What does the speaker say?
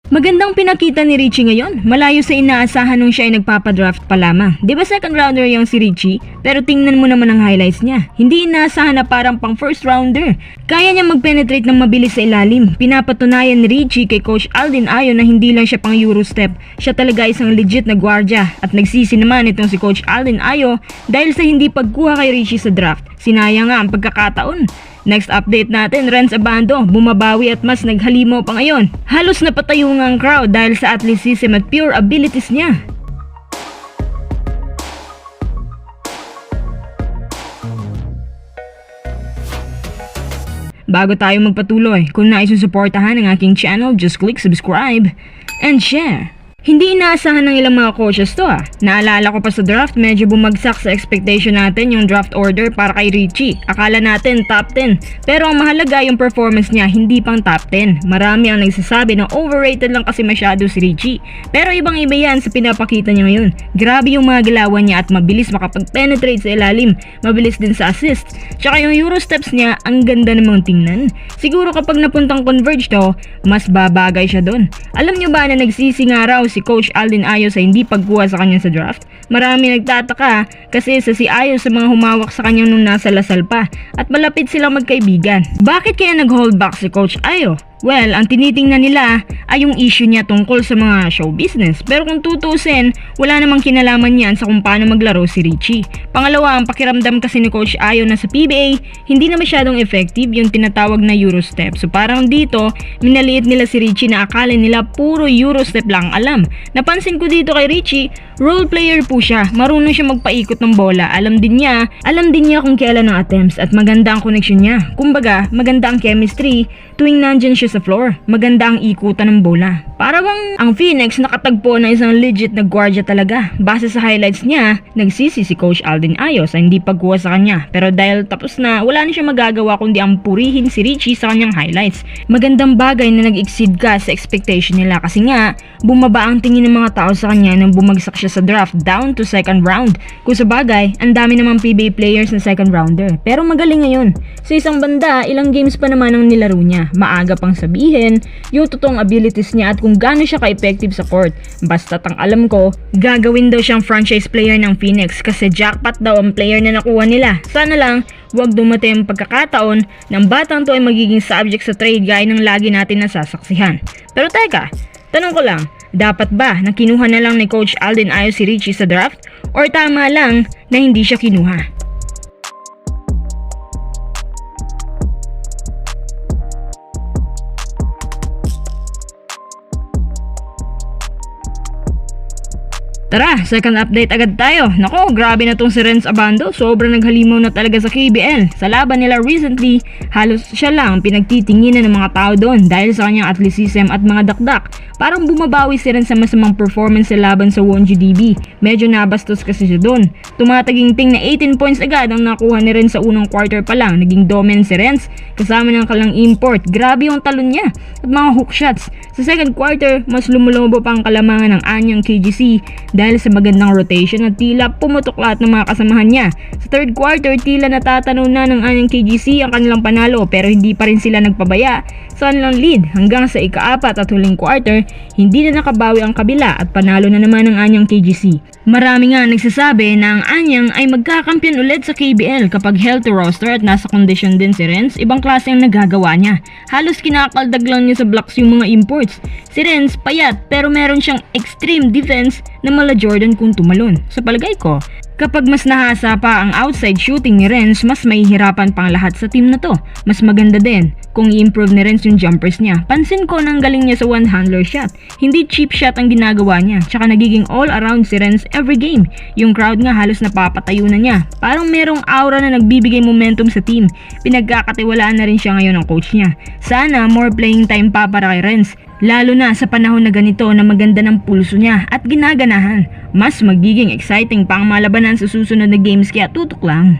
Magandang pinakita ni Richie ngayon, malayo sa inaasahan nung siya ay nagpapadraft pa lamang. Diba second rounder yung si Richie? Pero tingnan mo naman ang highlights niya. Hindi inaasahan na parang pang first rounder. Kaya niya mag-penetrate ng mabilis sa ilalim. Pinapatunayan ni Richie kay Coach Aldin Ayo na hindi lang siya pang Eurostep. Siya talaga isang legit na gwardya. At nagsisi naman itong si Coach Aldin Ayo dahil sa hindi pagkuha kay Richie sa draft. Sinayang nga ang pagkakataon. Next update natin, Renz Abando, bumabawi at mas naghalimaw pa ngayon. Halos napatayo nga ang crowd dahil sa athleticism at pure abilities niya. Bago tayo magpatuloy, kung nais mong suportahan ang aking channel, just click subscribe and share. Hindi inaasahan ng ilang mga coaches to Naalala ko pa sa draft, medyo bumagsak sa expectation natin yung draft order para kay Richie. Akala natin top 10, pero ang mahalaga yung performance niya, hindi pang top 10. Marami ang nagsasabi na overrated lang kasi masyado si Richie. Pero ibang iba yan sa pinapakita niya ngayon. Grabe yung mga galawan niya at mabilis makapag-penetrate sa ilalim. Mabilis din sa assist. Tsaka yung Eurosteps niya, ang ganda namang tingnan. Siguro kapag napuntang Converge to, mas babagay siya doon. Alam niyo ba na nagsisi nga raw si Coach Aldin Ayo sa hindi pagkuha sa kanya sa draft? Marami nagtataka kasi si Ayo sa mga humawak sa kanya nung nasa Lasal pa at malapit silang magkaibigan. Bakit kaya nag-hold back si Coach Ayo? Well, ang tinitingnan nila ay yung issue niya tungkol sa mga show business. Pero kung tutusin, wala namang kinalaman yan sa kung paano maglaro si Richie. Pangalawa, ang pakiramdam kasi ni Coach Ayo na sa PBA, hindi na masyadong effective yung tinatawag na Eurostep. So parang dito, minaliit nila si Richie na akala nila puro Eurostep lang alam. Napansin ko dito kay Richie, role player po siya. Marunong siya magpaikot ng bola. Alam din niya kung kailan ang attempts at maganda ang connection niya. Kumbaga, maganda ang chemistry tuwing nandyan siya sa floor. Maganda ang ikutan ng bola. Para bang ang Phoenix nakatagpo na isang legit na gwardya talaga. Base sa highlights niya, nagsisi si Coach Aldin Ayo sa hindi pagkuha sa kanya. Pero dahil tapos na, wala na siya magagawa kundi ang purihin si Richie sa kanyang highlights. Magandang bagay na nag-exceed ka sa expectation nila kasi nga, bumaba ang tingin ng mga tao sa kanya nang bumagsak siya sa draft down to second round. Kung sa bagay, ang dami namang PBA players na second rounder. Pero magaling ngayon. Sa isang banda, ilang games pa naman ang nilaro niya. Maaga pang sabihin yung totoong abilities niya at kung gaano siya ka-effective sa court. Basta't ang alam ko, gagawin daw siyang franchise player ng Phoenix kasi jackpot daw ang player na nakuha nila. Sana lang, huwag dumating ang pagkakataon ng batang to ay magiging subject sa trade gaya ng lagi natin nasasaksihan. Pero teka, tanong ko lang, dapat ba na kinuha na lang ni Coach Aldin Ayo si Richie sa draft? Or tama lang na hindi siya kinuha? Tara, second update agad tayo. Nako, grabe na tong si Renz Abando. Sobrang naghalimaw na talaga sa KBL. Sa laban nila recently, halos siya lang pinagtitinginan ng mga tao doon dahil sa kanyang athleticism at mga dakdak. Parang bumabawi si Renz sa masamang performance sa laban sa Wonju DB. Medyo nabastos kasi siya doon. Tumataginting na 18 points agad ang nakuha ni Renz sa unang quarter pa lang. Naging dominant si Renz kasama ng kalang import. Grabe yung talon niya at mga hook shots. Sa second quarter, mas lumulobo pa ang kalamangan ng anyang KGC dahil sa magandang rotation at tila pumutok lahat ng mga kasamahan niya. Sa third quarter, tila natatanaw na ng anyang KGC ang kanilang panalo pero hindi pa rin sila nagpabaya sa kanilang lead hanggang sa ika-4 at huling quarter, hindi na nakabawi ang kabila at panalo na naman ang anyang KGC. Marami nga nagsasabi na ang anyang ay magkakampiyon ulit sa KBL kapag healthy roster at nasa condition din si Renz. Ibang klase ang nagagawa niya. Halos kinakaldag lang niya sa blocks yung mga imports. Si Renz payat pero meron siyang extreme defense na mala Jordan kung tumalon. Sa palagay ko, kapag mas nahasa pa ang outside shooting ni Renz, mas mahihirapan pang lahat sa team na to. Mas maganda din kung i-improve ni Renz yung jumpers niya. Pansin ko nang galing niya sa one-handler shot. Hindi cheap shot ang ginagawa niya. Tsaka nagiging all-around si Renz every game. Yung crowd nga halos napapatayo na niya. Parang merong aura na nagbibigay momentum sa team. Pinagkakatiwalaan na rin siya ngayon ng coach niya. Sana more playing time pa para kay Renz. Lalo na sa panahon na ganito na maganda ng pulso niya at ginaganahan. Mas magiging exciting pa ang malabanan sa susunod na games kaya tutok lang.